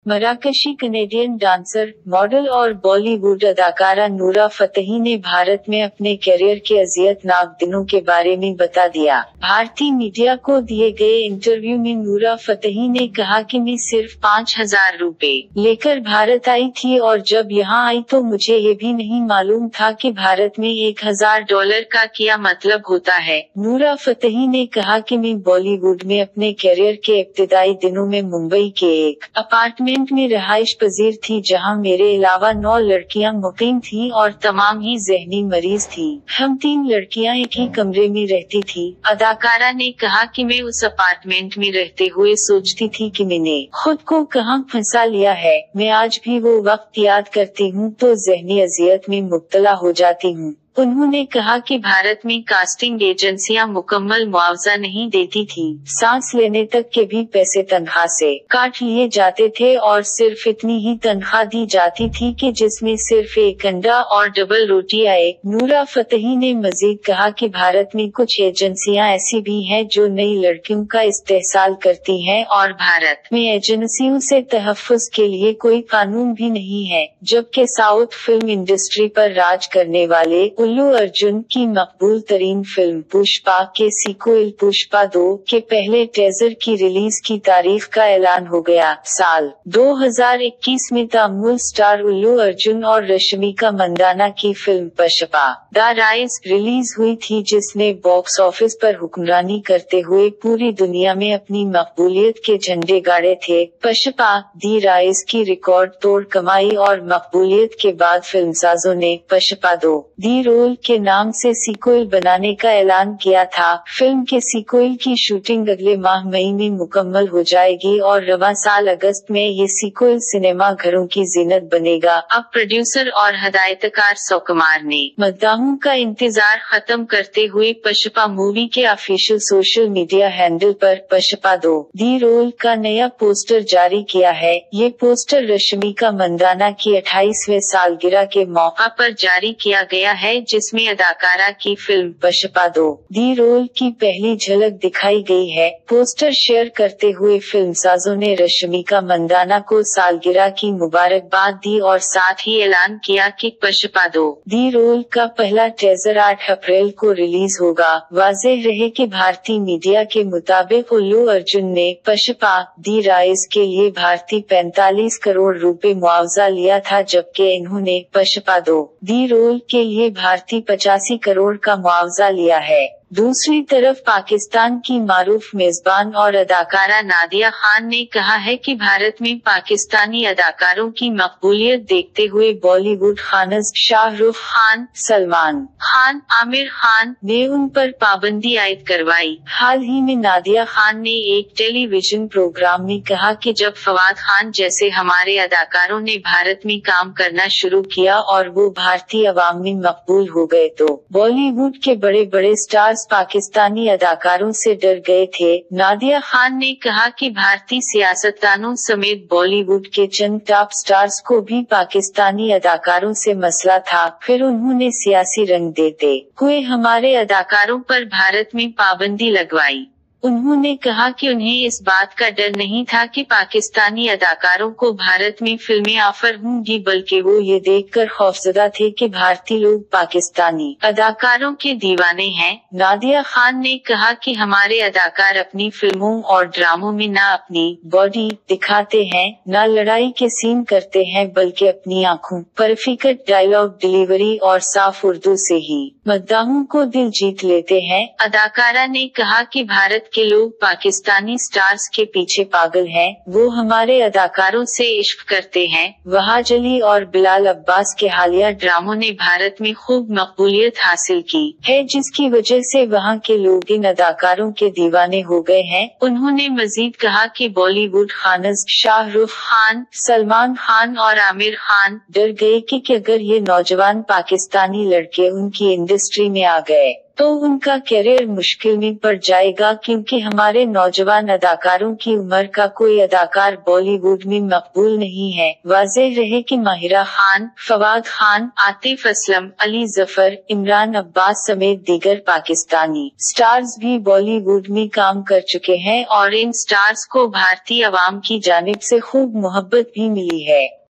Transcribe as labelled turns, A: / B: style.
A: मराकशी Canadian dancer, model और बॉलीवुड अदाकारा नूरा फतेही ने भारत में अपने करियर के अजियतनाक दिनों के बारे में बता दिया। भारतीय मीडिया को दिए गए इंटरव्यू में नूरा फतेही ने कहा कि मैं सिर्फ 5,000 रुपए लेकर भारत आई थी और जब यहाँ आई तो मुझे ये भी नहीं मालूम था कि भारत में $1,000 का क्या मतलब होता है। नूरा फतेही ने कहा कि मैं बॉलीवुड में अपने करियर के इब्तिदाई दिनों में मुंबई के एक अपार्टमेंट में रहाइश पजीर थी जहां मेरे अलावा 9 लड़कियां मुकीम थीं और तमाम ही जहनी मरीज थीं। हम 3 लड़कियां एक ही कमरे में रहती थी। अदाकारा ने कहा कि मैं उस अपार्टमेंट में रहते हुए सोचती थी कि मैंने खुद को कहां फंसा लिया है। मैं आज भी वो वक्त याद करती हूँ तो जहनी अजियत में मुब्तला हो जाती हूँ। उन्होंने कहा कि भारत में कास्टिंग एजेंसियां मुकम्मल मुआवजा नहीं देती थी। सांस लेने तक के भी पैसे तनख्वाह से काट लिए जाते थे और सिर्फ इतनी ही तनख्वाह दी जाती थी कि जिसमें सिर्फ एक अंडा और डबल रोटी आए। नूरा फतेही ने मजीद कहा कि भारत में कुछ एजेंसियां ऐसी भी हैं जो नई लड़कियों का इस्तेहसाल करती हैं और भारत में एजेंसियों से तहफ़्फ़ुज़ के लिए कोई कानून भी नहीं है, जबकि साउथ फिल्म इंडस्ट्री पर राज करने वाले अल्लू अर्जुन की मकबूल तरीन फिल्म पुष्पा के सीक्वल पुष्पा 2 के पहले टीजर की रिलीज की तारीख का ऐलान हो गया। साल 2021 में तमिल स्टार अल्लू अर्जुन और रश्मिका मंदाना की film Pushpa the rise release हुई थी जिसने बॉक्स ऑफिस पर हुक्मरानी करते हुए पूरी दुनिया में अपनी मकबूलियत के झंडे गाड़े थे। पुष्पा द राइज की रिकॉर्ड तोड़ कमाई और मकबूलियत के बाद फिल्मसाजों ने पुष्पा 2 दी रोल के नाम से सीक्वल बनाने का ऐलान किया था। फिल्म के सीक्वल की शूटिंग अगले माह मई में मुकम्मल हो जाएगी और रवां साल अगस्त में ये सीक्वल सिनेमा घरों की जीनत बनेगा। अब प्रोड्यूसर और हदायतकार सुकुमार ने मद्दाहों का इंतजार खत्म करते हुए पुष्पा मूवी के ऑफिशियल सोशल मीडिया हैंडल पर पुष्पा 2 दी रोल का नया पोस्टर जारी किया है। ये पोस्टर रश्मिका मंदाना की 28वें सालगिरह के मौका पर जारी किया गया है जिसमें अदाकारा की फिल्म पुष्पा 2 दी रोल की पहली झलक दिखाई गई है। पोस्टर शेयर करते हुए फिल्मसाजों ने रश्मिका मंदाना को सालगिरह की मुबारकबाद दी और साथ ही ऐलान किया कि पुष्पा 2 दी रोल का पहला टीजर 8 अप्रैल को रिलीज होगा। वाज़ेह रहे कि भारतीय मीडिया के मुताबिक अल्लू अर्जुन ने पुष्पा द राइज के लिए भारतीय 45 करोड़ रुपए मुआवजा लिया था जबकि इन्होंने पुष्पा 2 दी रोल के लिए भारतीय 85 करोड़ का मुआवजा लिया है। दूसरी तरफ पाकिस्तान की मारूफ मेजबान और अदाकारा नादिया खान ने कहा है कि भारत में पाकिस्तानी अदाकारों की मकबूलियत देखते हुए बॉलीवुड खानज शाहरुख खान, सलमान खान, आमिर खान ने उन पर पाबंदी आयद करवाई। हाल ही में नादिया खान ने एक टेलीविजन प्रोग्राम में कहा कि जब फवाद खान जैसे हमारे अदाकारों ने भारत में काम करना शुरू किया और वो भारतीय अवाम में मकबूल हो गए तो बॉलीवुड के बड़े बड़े स्टार्स पाकिस्तानी अदाकारों से डर गए थे। नादिया खान ने कहा कि भारतीय सियासतदानों समेत बॉलीवुड के चंद टॉप स्टार्स को भी पाकिस्तानी अदाकारों से मसला था, फिर उन्होंने सियासी रंग देते हुए हमारे अदाकारों पर भारत में पाबंदी लगवाई। उन्होंने कहा कि उन्हें इस बात का डर नहीं था कि पाकिस्तानी अदाकारों को भारत में फिल्में ऑफर होंगी, बल्कि वो ये देखकर खौफजदा थे कि भारतीय लोग पाकिस्तानी अदाकारों के दीवाने हैं। नादिया खान ने कहा कि हमारे अदाकार अपनी फिल्मों और ड्रामों में न अपनी बॉडी दिखाते हैं, न लड़ाई के सीन करते हैं, बल्कि अपनी आंखों पर फिकट डायलॉग डिलीवरी और साफ उर्दू से ही मद्दाहों को दिल जीत लेते हैं। अदाकारा ने कहा कि भारत के लोग पाकिस्तानी स्टार्स के पीछे पागल हैं, वो हमारे अदाकारों से इश्क करते हैं। वहाज अली और बिलाल अब्बास के हालिया ड्रामों ने भारत में खूब मकबूलियत हासिल की है जिसकी वजह से वहाँ के लोग इन अदाकारों के दीवाने हो गए हैं। उन्होंने मजीद कहा कि बॉलीवुड खानज शाहरुख खान, सलमान खान और आमिर खान डर गए कि अगर ये नौजवान पाकिस्तानी लड़के उनकी इंडस्ट्री में आ गए तो उनका करियर मुश्किल में पड़ जाएगा, क्योंकि हमारे नौजवान अदाकारों की उम्र का कोई अदाकार बॉलीवुड में मकबूल नहीं है। वाज़ेह रहे कि माहिरा खान, फवाद खान, आतिफ असलम, अली जफर, इमरान अब्बास समेत दीगर पाकिस्तानी स्टार्स भी बॉलीवुड में काम कर चुके हैं और इन स्टार्स को भारतीय अवाम की जानिब से खूब मोहब्बत भी मिली है।